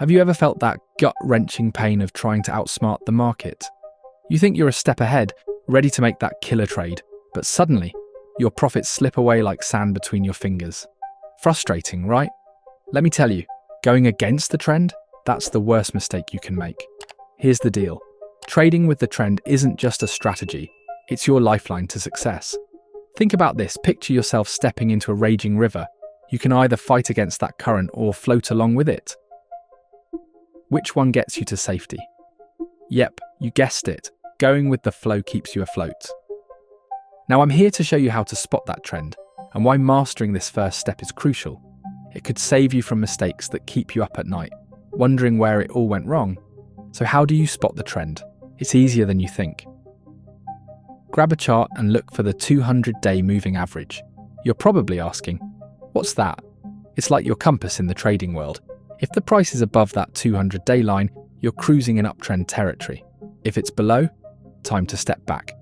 Have you ever felt that gut-wrenching pain of trying to outsmart the market? You think you're a step ahead, ready to make that killer trade, but suddenly, your profits slip away like sand between your fingers. Frustrating, right? Let me tell you, going against the trend, that's the worst mistake you can make. Here's the deal. Trading with the trend isn't just a strategy, it's your lifeline to success. Think about this, picture yourself stepping into a raging river. You can either fight against that current or float along with it. Which one gets you to safety? Yep, you guessed it. Going with the flow keeps you afloat. Now I'm here to show you how to spot that trend and why mastering this first step is crucial. It could save you from mistakes that keep you up at night, wondering where it all went wrong. So how do you spot the trend? It's easier than you think. Grab a chart and look for the 200-day moving average. You're probably asking, what's that? It's like your compass in the trading world. If the price is above that 200-day line, you're cruising in uptrend territory. If it's below, time to step back.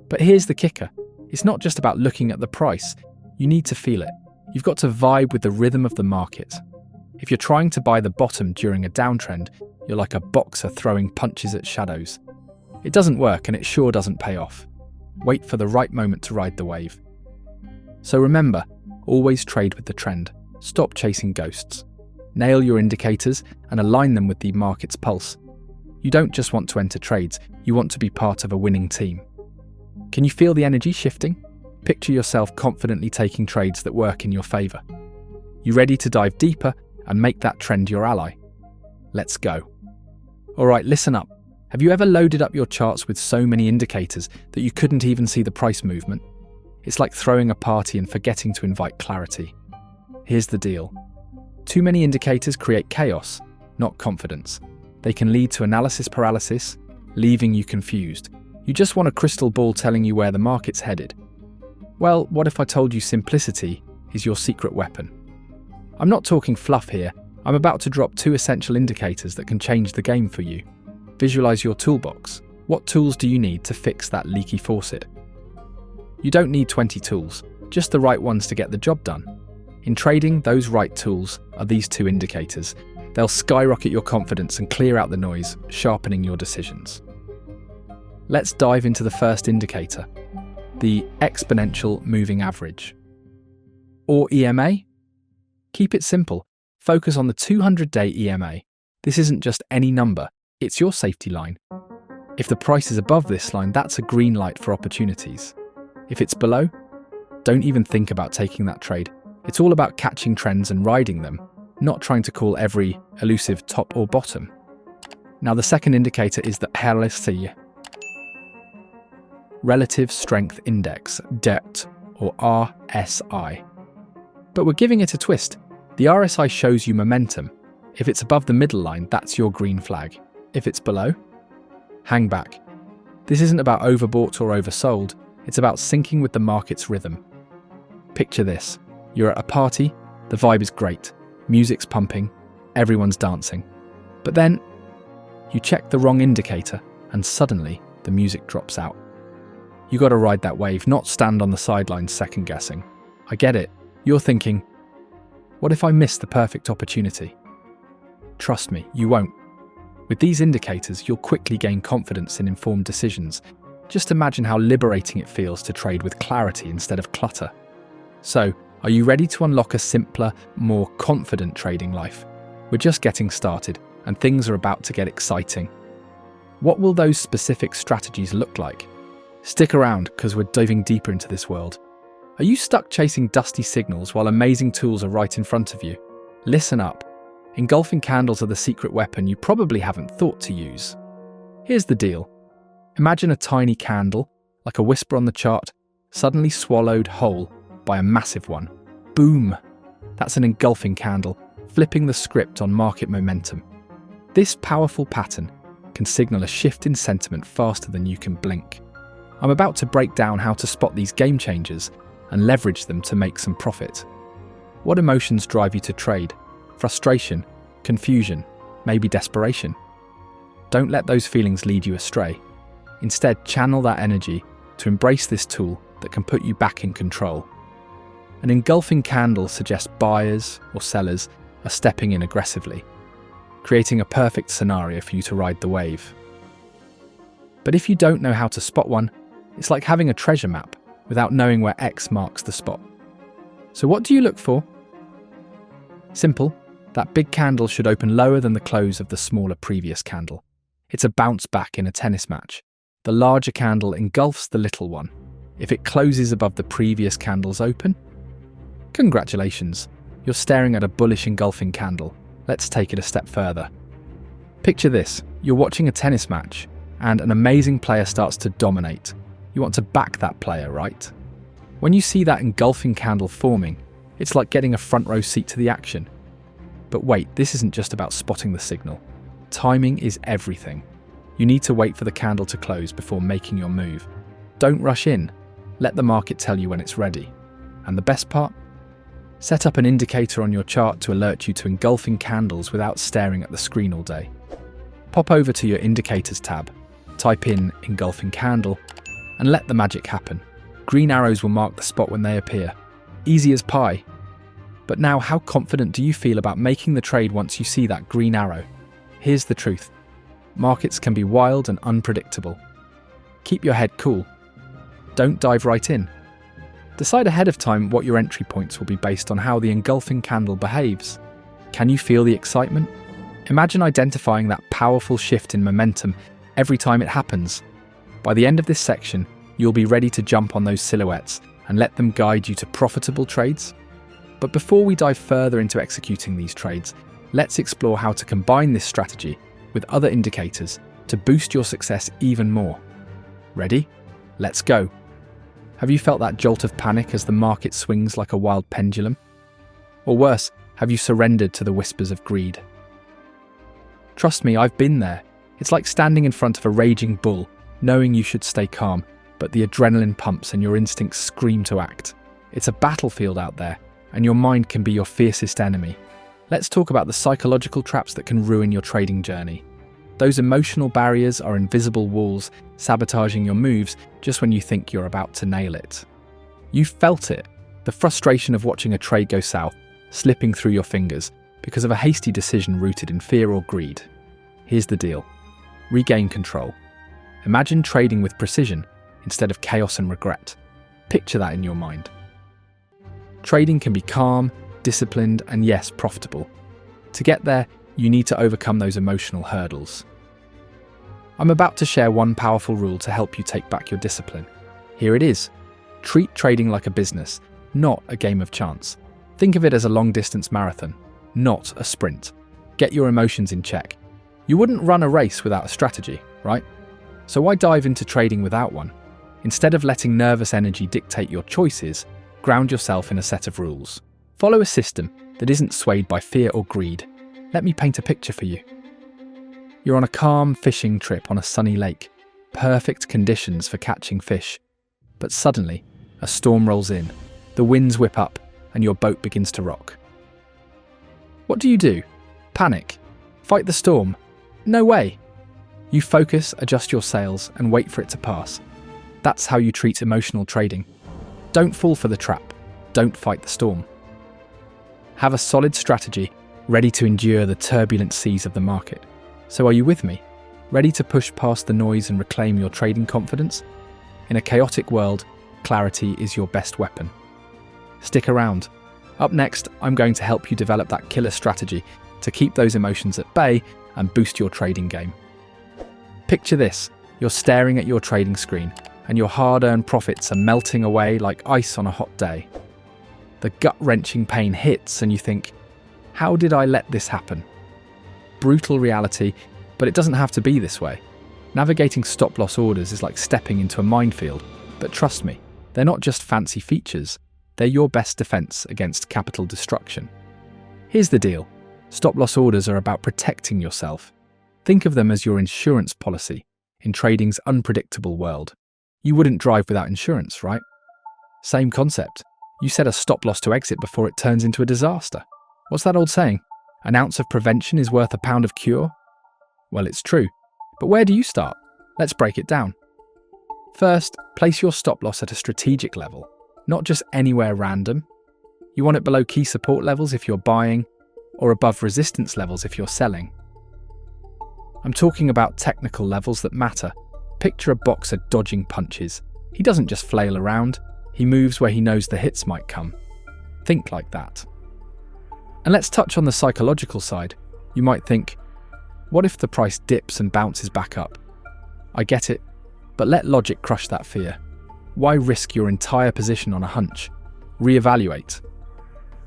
But here's the kicker. It's not just about looking at the price. You need to feel it. You've got to vibe with the rhythm of the market. If you're trying to buy the bottom during a downtrend, you're like a boxer throwing punches at shadows. It doesn't work and it sure doesn't pay off. Wait for the right moment to ride the wave. So remember, always trade with the trend. Stop chasing ghosts. Nail your indicators and align them with the market's pulse. You don't just want to enter trades, you want to be part of a winning team. Can you feel the energy shifting? Picture yourself confidently taking trades that work in your favor. You ready to dive deeper and make that trend your ally? Let's go. Alright, listen up. Have you ever loaded up your charts with so many indicators that you couldn't even see the price movement? It's like throwing a party and forgetting to invite clarity. Here's the deal. Too many indicators create chaos, not confidence. They can lead to analysis paralysis, leaving you confused. You just want a crystal ball telling you where the market's headed. Well, what if I told you simplicity is your secret weapon? I'm not talking fluff here. I'm about to drop 2 essential indicators that can change the game for you. Visualize your toolbox. What tools do you need to fix that leaky faucet? You don't need 20 tools, just the right ones to get the job done. In trading, those right tools are these 2 indicators. They'll skyrocket your confidence and clear out the noise, sharpening your decisions. Let's dive into the first indicator, the exponential moving average. Or EMA? Keep it simple. Focus on the 200-day EMA. This isn't just any number, it's your safety line. If the price is above this line, that's a green light for opportunities. If it's below, don't even think about taking that trade. It's all about catching trends and riding them, not trying to call every elusive top or bottom. Now the second indicator is the RSI, Relative Strength Index, DET, or RSI. But we're giving it a twist. The RSI shows you momentum. If it's above the middle line, that's your green flag. If it's below, hang back. This isn't about overbought or oversold, it's about syncing with the market's rhythm. Picture this. You're at a party, the vibe is great, music's pumping, everyone's dancing. But then, you check the wrong indicator and suddenly the music drops out. You gotta ride that wave, not stand on the sidelines second guessing. I get it, you're thinking, what if I miss the perfect opportunity? Trust me, you won't. With these indicators, you'll quickly gain confidence in informed decisions. Just imagine how liberating it feels to trade with clarity instead of clutter. So, are you ready to unlock a simpler, more confident trading life? We're just getting started, and things are about to get exciting. What will those specific strategies look like? Stick around, because we're diving deeper into this world. Are you stuck chasing dusty signals while amazing tools are right in front of you? Listen up. Engulfing candles are the secret weapon you probably haven't thought to use. Here's the deal. Imagine a tiny candle, like a whisper on the chart, suddenly swallowed whole by a massive one. Boom! That's an engulfing candle, flipping the script on market momentum. This powerful pattern can signal a shift in sentiment faster than you can blink. I'm about to break down how to spot these game changers and leverage them to make some profit. What emotions drive you to trade? Frustration, confusion, maybe desperation? Don't let those feelings lead you astray. Instead, channel that energy to embrace this tool that can put you back in control. An engulfing candle suggests buyers or sellers are stepping in aggressively, creating a perfect scenario for you to ride the wave. But if you don't know how to spot one, it's like having a treasure map without knowing where X marks the spot. So what do you look for? Simple. That big candle should open lower than the close of the smaller previous candle. It's a bounce back in a tennis match. The larger candle engulfs the little one. If it closes above the previous candle's open, congratulations, you're staring at a bullish engulfing candle. Let's take it a step further. Picture this, you're watching a tennis match and an amazing player starts to dominate. You want to back that player, right? When you see that engulfing candle forming, it's like getting a front row seat to the action. But wait, this isn't just about spotting the signal. Timing is everything. You need to wait for the candle to close before making your move. Don't rush in. Let the market tell you when it's ready. And the best part? Set up an indicator on your chart to alert you to engulfing candles without staring at the screen all day. Pop over to your Indicators tab, type in engulfing candle, and let the magic happen. Green arrows will mark the spot when they appear. Easy as pie. But now, how confident do you feel about making the trade once you see that green arrow? Here's the truth. Markets can be wild and unpredictable. Keep your head cool. Don't dive right in. Decide ahead of time what your entry points will be based on how the engulfing candle behaves. Can you feel the excitement? Imagine identifying that powerful shift in momentum every time it happens. By the end of this section, you'll be ready to jump on those silhouettes and let them guide you to profitable trades. But before we dive further into executing these trades, let's explore how to combine this strategy with other indicators to boost your success even more. Ready? Let's go. Have you felt that jolt of panic as the market swings like a wild pendulum? Or worse, have you surrendered to the whispers of greed? Trust me, I've been there. It's like standing in front of a raging bull, knowing you should stay calm, but the adrenaline pumps and your instincts scream to act. It's a battlefield out there, and your mind can be your fiercest enemy. Let's talk about the psychological traps that can ruin your trading journey. Those emotional barriers are invisible walls, sabotaging your moves just when you think you're about to nail it. You felt it, the frustration of watching a trade go south, slipping through your fingers because of a hasty decision rooted in fear or greed. Here's the deal. Regain control. Imagine trading with precision instead of chaos and regret. Picture that in your mind. Trading can be calm, disciplined, and yes, profitable. To get there, you need to overcome those emotional hurdles. I'm about to share one powerful rule to help you take back your discipline. Here it is. Treat trading like a business, not a game of chance. Think of it as a long-distance marathon, not a sprint. Get your emotions in check. You wouldn't run a race without a strategy, right? So why dive into trading without one? Instead of letting nervous energy dictate your choices, ground yourself in a set of rules. Follow a system that isn't swayed by fear or greed. Let me paint a picture for you. You're on a calm fishing trip on a sunny lake. Perfect conditions for catching fish. But suddenly, a storm rolls in. The winds whip up, and your boat begins to rock. What do? Panic? Fight the storm? No way. You focus, adjust your sails, and wait for it to pass. That's how you treat emotional trading. Don't fall for the trap. Don't fight the storm. Have a solid strategy, ready to endure the turbulent seas of the market. So are you with me? Ready to push past the noise and reclaim your trading confidence? In a chaotic world, clarity is your best weapon. Stick around. Up next, I'm going to help you develop that killer strategy to keep those emotions at bay and boost your trading game. Picture this. You're staring at your trading screen, and your hard-earned profits are melting away like ice on a hot day. The gut-wrenching pain hits and you think, how did I let this happen? Brutal reality, but it doesn't have to be this way. Navigating stop-loss orders is like stepping into a minefield, but trust me, they're not just fancy features, they're your best defense against capital destruction. Here's the deal. Stop-loss orders are about protecting yourself. Think of them as your insurance policy in trading's unpredictable world. You wouldn't drive without insurance, right? Same concept. You set a stop-loss to exit before it turns into a disaster. What's that old saying? An ounce of prevention is worth a pound of cure? Well, it's true. But where do you start? Let's break it down. First, place your stop-loss at a strategic level, not just anywhere random. You want it below key support levels if you're buying, or above resistance levels if you're selling. I'm talking about technical levels that matter. Picture a boxer dodging punches. He doesn't just flail around, he moves where he knows the hits might come. Think like that. And let's touch on the psychological side. You might think, what if the price dips and bounces back up? I get it, but let logic crush that fear. Why risk your entire position on a hunch? Reevaluate.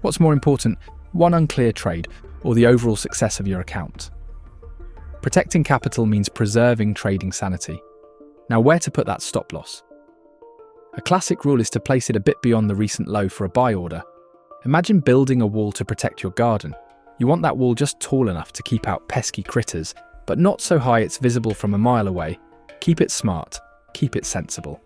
What's more important, one unclear trade or the overall success of your account? Protecting capital means preserving trading sanity. Now, where to put that stop loss? A classic rule is to place it a bit beyond the recent low for a buy order. Imagine building a wall to protect your garden. You want that wall just tall enough to keep out pesky critters, but not so high it's visible from a mile away. Keep it smart, keep it sensible.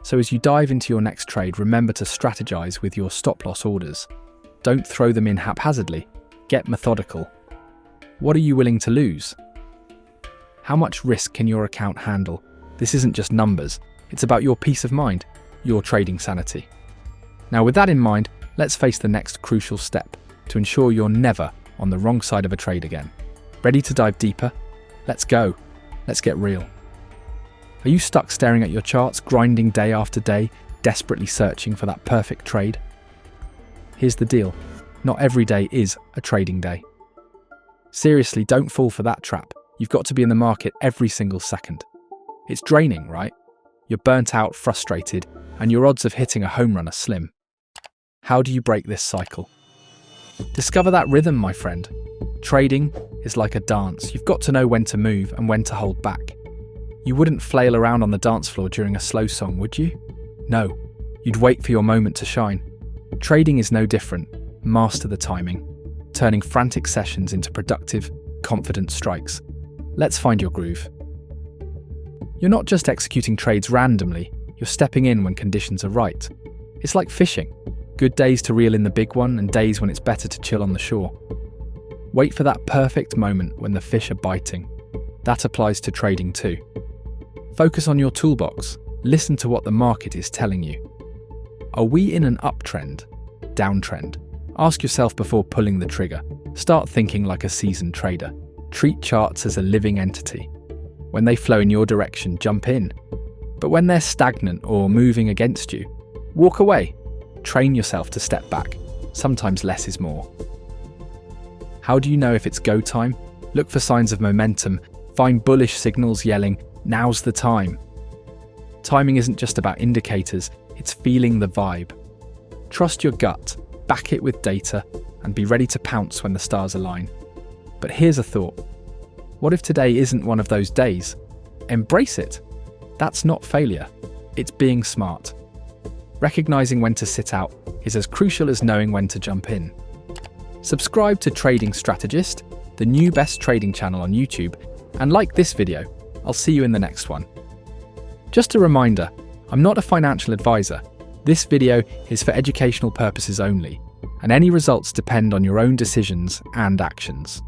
So as you dive into your next trade, remember to strategize with your stop loss orders. Don't throw them in haphazardly. Get methodical. What are you willing to lose? How much risk can your account handle? This isn't just numbers. It's about your peace of mind, your trading sanity. Now, with that in mind, let's face the next crucial step to ensure you're never on the wrong side of a trade again. Ready to dive deeper? Let's go. Let's get real. Are you stuck staring at your charts, grinding day after day, desperately searching for that perfect trade? Here's the deal. Not every day is a trading day. Seriously, don't fall for that trap. You've got to be in the market every single second. It's draining, right? You're burnt out, frustrated, and your odds of hitting a home run are slim. How do you break this cycle? Discover that rhythm, my friend. Trading is like a dance. You've got to know when to move and when to hold back. You wouldn't flail around on the dance floor during a slow song, would you? No, you'd wait for your moment to shine. Trading is no different. Master the timing, turning frantic sessions into productive, confident strikes. Let's find your groove. You're not just executing trades randomly, you're stepping in when conditions are right. It's like fishing. Good days to reel in the big one and days when it's better to chill on the shore. Wait for that perfect moment when the fish are biting. That applies to trading too. Focus on your toolbox. Listen to what the market is telling you. Are we in an uptrend? Downtrend? Ask yourself before pulling the trigger. Start thinking like a seasoned trader. Treat charts as a living entity. When they flow in your direction, jump in. But when they're stagnant or moving against you, walk away. Train yourself to step back. Sometimes less is more. How do you know if it's go time? Look for signs of momentum. Find bullish signals yelling, "Now's the time." Timing isn't just about indicators, it's feeling the vibe. Trust your gut, back it with data, and be ready to pounce when the stars align. But here's a thought. What if today isn't one of those days? Embrace it. That's not failure. It's being smart. Recognizing when to sit out is as crucial as knowing when to jump in. Subscribe to Trading Strategist, the new best trading channel on YouTube, and like this video. I'll see you in the next one. Just a reminder, I'm not a financial advisor. This video is for educational purposes only, and any results depend on your own decisions and actions.